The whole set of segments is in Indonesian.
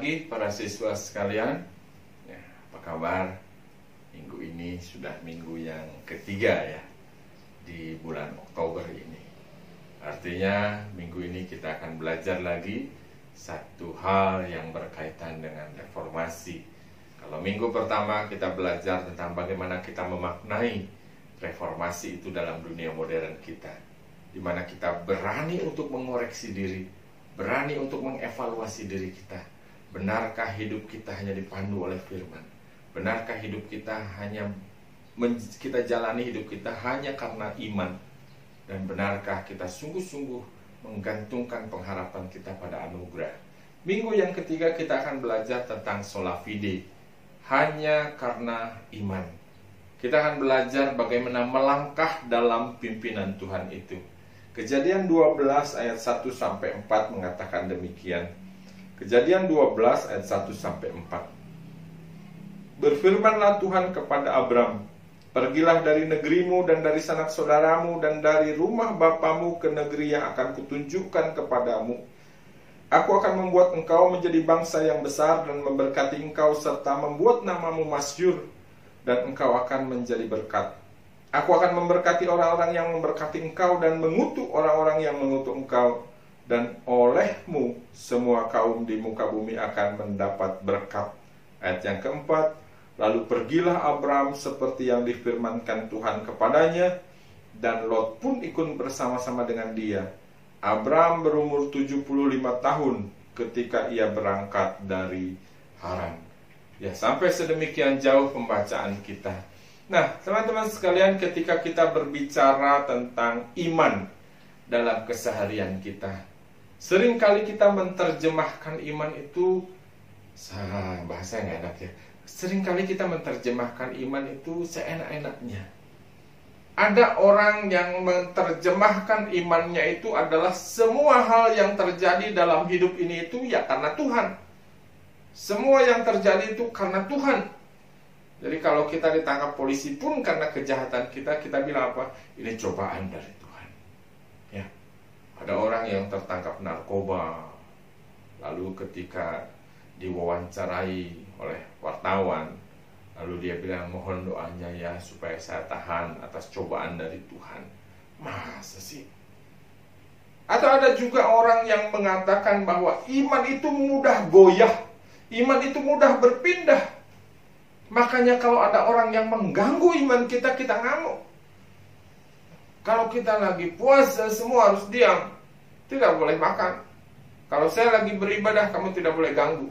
pagi para siswa sekalian. Ya, apa kabar? Minggu ini sudah minggu yang ketiga ya di bulan Oktober ini. Artinya minggu ini kita akan belajar lagi satu hal yang berkaitan dengan reformasi. Kalau minggu pertama kita belajar tentang bagaimana kita memaknai reformasi itu dalam dunia modern kita, di mana kita berani untuk mengoreksi diri, berani untuk mengevaluasi diri kita. Benarkah hidup kita hanya dipandu oleh firman? Benarkah hidup kita kita jalani hidup kita hanya karena iman? Dan benarkah kita sungguh-sungguh menggantungkan pengharapan kita pada anugerah? Minggu yang ketiga kita akan belajar tentang sola fide, hanya karena iman. Kita akan belajar bagaimana melangkah dalam pimpinan Tuhan itu. Kejadian 12 ayat 1-4 mengatakan demikian. Kejadian 12 ayat 1-4. Berfirmanlah Tuhan kepada Abram, pergilah dari negerimu dan dari sanak saudaramu dan dari rumah bapamu ke negeri yang akan kutunjukkan kepadamu. Aku akan membuat engkau menjadi bangsa yang besar dan memberkati engkau serta membuat namamu masyhur, dan engkau akan menjadi berkat. Aku akan memberkati orang-orang yang memberkati engkau dan mengutuk orang-orang yang mengutuk engkau. Dan olehmu semua kaum di muka bumi akan mendapat berkat. Ayat yang keempat, lalu pergilah Abram seperti yang difirmankan Tuhan kepadanya, dan Lot pun ikut bersama-sama dengan dia. Abram berumur 75 tahun ketika ia berangkat dari Haran. Ya, sampai sedemikian jauh pembacaan kita. Nah, teman-teman sekalian, ketika kita berbicara tentang iman dalam keseharian kita, seringkali kita menerjemahkan iman itu, bahasa yang enak ya, seringkali kita menerjemahkan iman itu seenak-enaknya. Ada orang yang menerjemahkan imannya itu adalah semua hal yang terjadi dalam hidup ini itu ya karena Tuhan. Semua yang terjadi itu karena Tuhan. Jadi kalau kita ditangkap polisi pun karena kejahatan kita bilang apa? Ini cobaan dari Tuhan. Ya. Ada orang yang tertangkap narkoba, lalu ketika diwawancarai oleh wartawan, lalu dia bilang mohon doanya ya supaya saya tahan atas cobaan dari Tuhan. Masa sih? Atau ada juga orang yang mengatakan bahwa iman itu mudah goyah, iman itu mudah berpindah. Makanya kalau ada orang yang mengganggu iman kita, kita ngamuk. Kalau kita lagi puasa, semua harus diam, tidak boleh makan. Kalau saya lagi beribadah, kamu tidak boleh ganggu.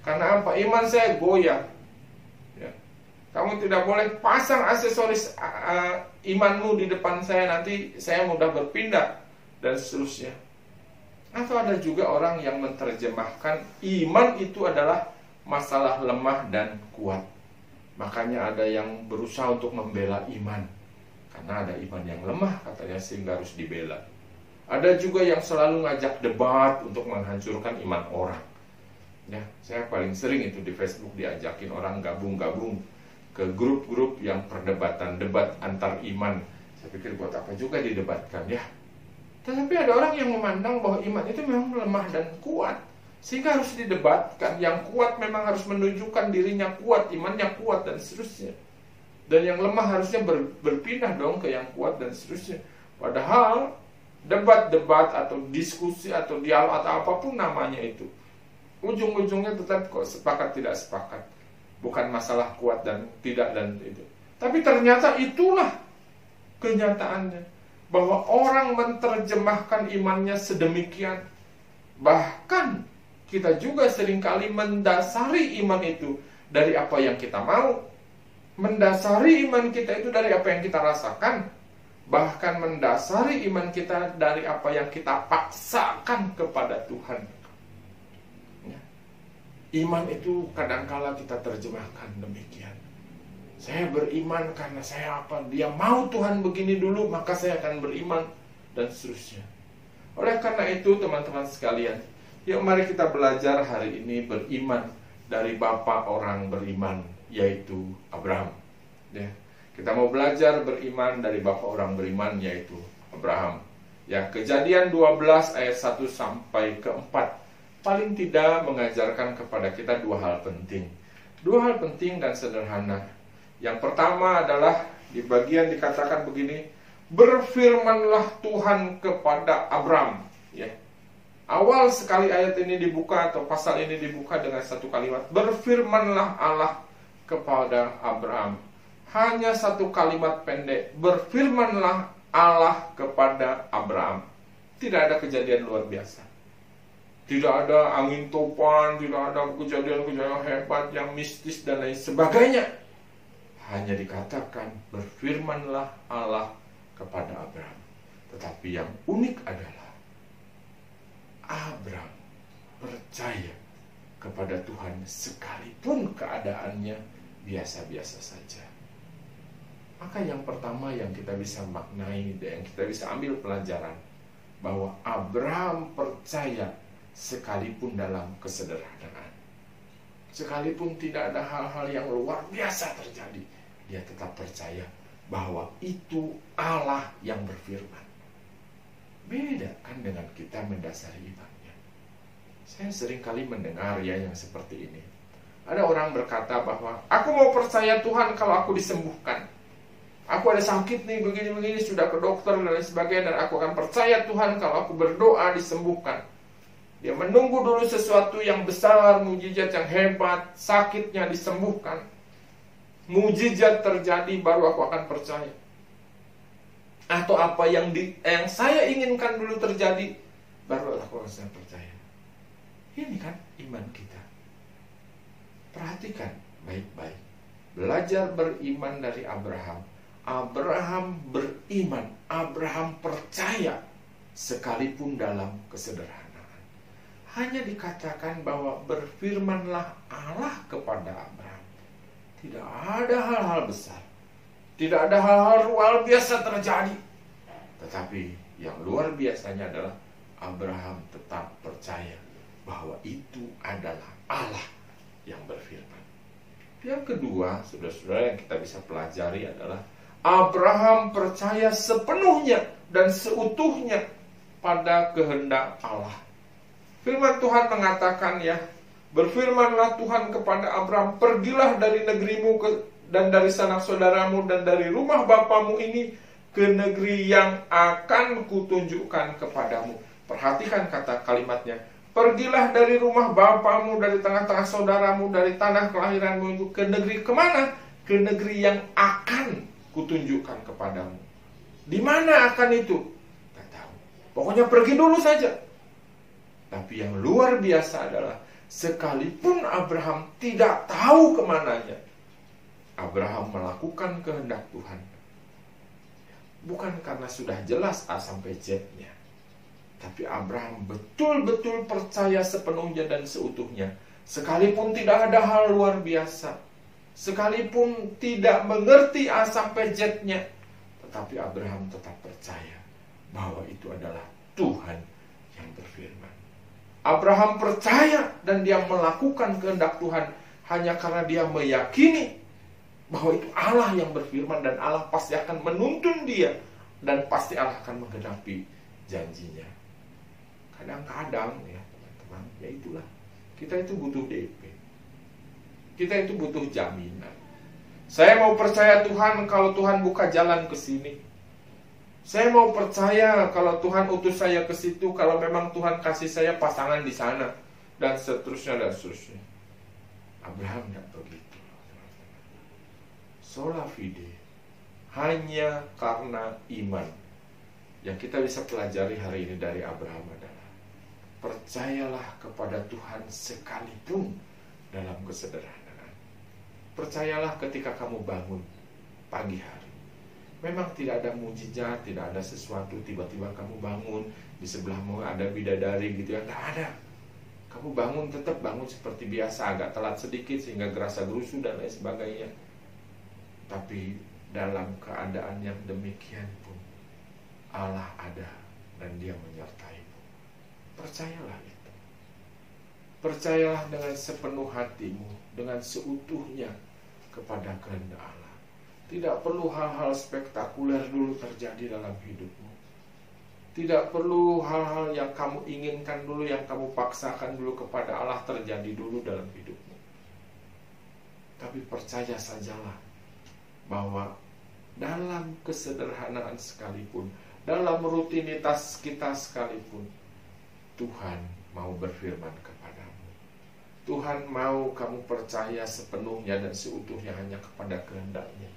Karena apa? Iman saya goyah. Ya. Kamu tidak boleh pasang aksesoris imanmu di depan saya, nanti saya mudah berpindah, dan seterusnya. Atau ada juga orang yang menerjemahkan iman itu adalah masalah lemah dan kuat. Makanya ada yang berusaha untuk membela iman, karena ada iman yang lemah katanya sehingga harus dibela. Ada juga yang selalu ngajak debat untuk menghancurkan iman orang. Ya, saya paling sering itu di Facebook diajakin orang gabung-gabung ke grup-grup yang perdebatan debat antar iman. Saya pikir buat apa juga didebatkan ya. Tetapi ada orang yang memandang bahwa iman itu memang lemah dan kuat, sehingga harus didebatkan. Yang kuat memang harus menunjukkan dirinya kuat, imannya kuat, dan seterusnya. Dan yang lemah harusnya berpindah dong ke yang kuat, dan seterusnya. Padahal debat-debat atau diskusi atau dialog atau apapun namanya itu, ujung-ujungnya tetap kok sepakat tidak sepakat. Bukan masalah kuat dan tidak dan itu. Tapi ternyata itulah kenyataannya, bahwa orang menerjemahkan imannya sedemikian. Bahkan kita juga seringkali mendasari iman itu dari apa yang kita mau. Mendasari iman kita itu dari apa yang kita rasakan. Bahkan mendasari iman kita dari apa yang kita paksakan kepada Tuhan. Ya. Iman itu kadangkala kita terjemahkan demikian. Saya beriman karena saya apa? Dia mau Tuhan begini dulu, maka saya akan beriman, dan seterusnya. Oleh karena itu teman-teman sekalian, yuk mari kita belajar hari ini beriman dari bapa orang beriman, yaitu Abraham. Ya, kita mau belajar beriman dari bapa orang beriman, yaitu Abraham. Ya, Kejadian 12 ayat 1-4. paling tidak mengajarkan kepada kita dua hal penting. Dua hal penting dan sederhana. Yang pertama adalah di bagian dikatakan begini, berfirmanlah Tuhan kepada Abram. Ya. Awal sekali ayat ini dibuka atau pasal ini dibuka dengan satu kalimat, berfirmanlah Allah kepada Abram. Hanya satu kalimat pendek, berfirmanlah Allah kepada Abram. Tidak ada kejadian luar biasa. Tidak ada angin topan, tidak ada kejadian-kejadian hebat yang mistis dan lain sebagainya. Hanya dikatakan berfirmanlah Allah kepada Abram. Tetapi yang unik adalah Abram percaya kepada Tuhan sekalipun keadaannya biasa-biasa saja. Maka yang pertama yang kita bisa maknai dan yang kita bisa ambil pelajaran, bahwa Abram percaya sekalipun dalam kesederhanaan. Sekalipun tidak ada hal-hal yang luar biasa terjadi, dia tetap percaya bahwa itu Allah yang berfirman. Beda kan dengan kita mendasari imannya. Saya sering kali mendengar yang seperti ini. Ada orang berkata bahwa aku mau percaya Tuhan kalau aku disembuhkan. Aku ada sakit nih begini-begini, sudah ke dokter dan lain sebagainya, dan aku akan percaya Tuhan kalau aku berdoa disembuhkan. Dia menunggu dulu sesuatu yang besar, mujizat yang hebat, sakitnya disembuhkan, mujizat terjadi, baru aku akan percaya. Atau apa yang saya inginkan dulu terjadi, baru aku akan percaya. Ini kan iman kita. Perhatikan baik-baik. Belajar beriman dari Abraham. Abraham beriman, Abraham percaya sekalipun dalam kesederhanaan. Hanya dikatakan bahwa berfirmanlah Allah kepada Abraham. Tidak ada hal-hal besar, tidak ada hal-hal luar biasa terjadi. Tetapi yang luar biasanya adalah Abraham tetap percaya bahwa itu adalah Allah yang berfirman. Yang kedua, saudara-saudara, yang kita bisa pelajari adalah Abraham percaya sepenuhnya dan seutuhnya pada kehendak Allah. Firman Tuhan mengatakan berfirmanlah Tuhan kepada Abraham, pergilah dari negerimu dan dari sanak saudaramu dan dari rumah bapamu ini ke negeri yang akan kutunjukkan kepadamu. Perhatikan kata kalimatnya. Pergilah dari rumah bapamu, dari tengah-tengah saudaramu, dari tanah kelahiranmu itu ke negeri kemana? Ke negeri yang akan kutunjukkan kepadamu. Di mana akan itu? Tak tahu. Pokoknya pergi dulu saja. Tapi yang luar biasa adalah sekalipun Abraham tidak tahu kemananya, Abraham melakukan kehendak Tuhan. Bukan karena sudah jelas A sampai Z-nya, tapi Abraham betul-betul percaya sepenuhnya dan seutuhnya. Sekalipun tidak ada hal luar biasa, sekalipun tidak mengerti A sampai Z-nya, tetapi Abraham tetap percaya bahwa itu adalah Tuhan yang berfirman. Abraham percaya dan dia melakukan kehendak Tuhan hanya karena dia meyakini bahwa itu Allah yang berfirman dan Allah pasti akan menuntun dia dan pasti Allah akan menggenapi janjinya. Kadang-kadang teman-teman, ya itulah, kita itu butuh DP. Kita itu butuh jaminan. Saya mau percaya Tuhan kalau Tuhan buka jalan ke sini. Saya mau percaya kalau Tuhan utus saya ke situ, kalau memang Tuhan kasih saya pasangan di sana, dan seterusnya dan seterusnya. Abraham tidak begitu. Sola fide, hanya karena iman. Yang kita bisa pelajari hari ini dari Abraham adalah percayalah kepada Tuhan sekalipun dalam kesederhanaan. Percayalah ketika kamu bangun pagi hari. Memang tidak ada mujizat, tidak ada sesuatu tiba-tiba kamu bangun di sebelahmu ada bidadari gitu ya, tidak ada. Kamu bangun tetap bangun seperti biasa, agak telat sedikit sehingga gerasa gerusu dan lain sebagainya. Tapi dalam keadaan yang demikian pun Allah ada dan Dia menyertaimu. Percayalah itu. Percayalah dengan sepenuh hatimu, dengan seutuhnya kepada kehendak Allah. Tidak perlu hal-hal spektakuler dulu terjadi dalam hidupmu. Tidak perlu hal-hal yang kamu inginkan dulu, yang kamu paksakan dulu kepada Allah terjadi dulu dalam hidupmu. Tapi percaya sajalah bahwa dalam kesederhanaan sekalipun, dalam rutinitas kita sekalipun, Tuhan mau berfirman kepadamu. Tuhan mau kamu percaya sepenuhnya dan seutuhnya hanya kepada kehendak-Nya.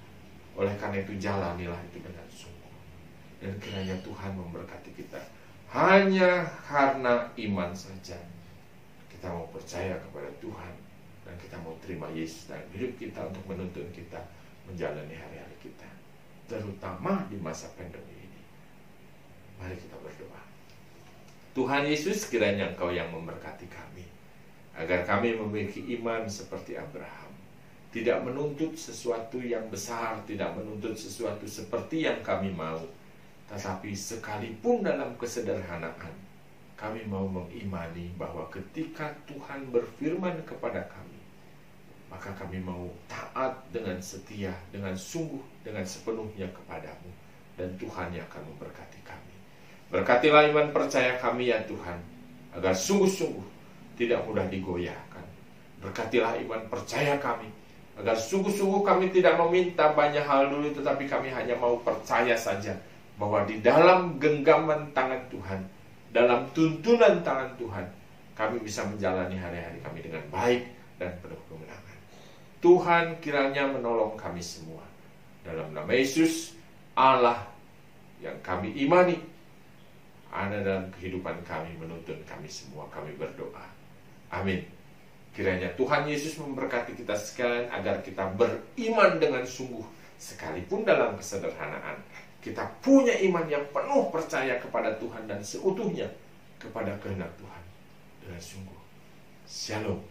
Oleh karena itu jalanilah itu dengan sungguh. Dan kiranya Tuhan memberkati kita. Hanya karena iman saja kita mau percaya kepada Tuhan, dan kita mau terima Yesus dalam hidup kita untuk menuntun kita menjalani hari-hari kita, terutama di masa pandemi ini. Mari kita berdoa. Tuhan Yesus, kiranya Engkau yang memberkati kami, agar kami memiliki iman seperti Abraham, tidak menuntut sesuatu yang besar, tidak menuntut sesuatu seperti yang kami mau, tetapi sekalipun dalam kesederhanaan, kami mau mengimani bahwa ketika Tuhan berfirman kepada kami, maka kami mau taat dengan setia, dengan sungguh, dengan sepenuhnya kepadamu, dan Tuhan yang akan memberkati kami. Berkatilah iman percaya kami ya Tuhan, agar sungguh-sungguh tidak mudah digoyahkan. Berkatilah iman percaya kami, agar sungguh-sungguh kami tidak meminta banyak hal dulu, tetapi kami hanya mau percaya saja bahwa di dalam genggaman tangan Tuhan, dalam tuntunan tangan Tuhan, kami bisa menjalani hari-hari kami dengan baik dan penuh kemenangan. Tuhan kiranya menolong kami semua. Dalam nama Yesus, Allah yang kami imani ada dalam kehidupan kami, menuntun kami semua. Kami berdoa. Amin. Kiranya Tuhan Yesus memberkati kita sekalian, agar kita beriman dengan sungguh, sekalipun dalam kesederhanaan. Kita punya iman yang penuh percaya kepada Tuhan dan seutuhnya kepada kehendak Tuhan dengan sungguh. Shalom.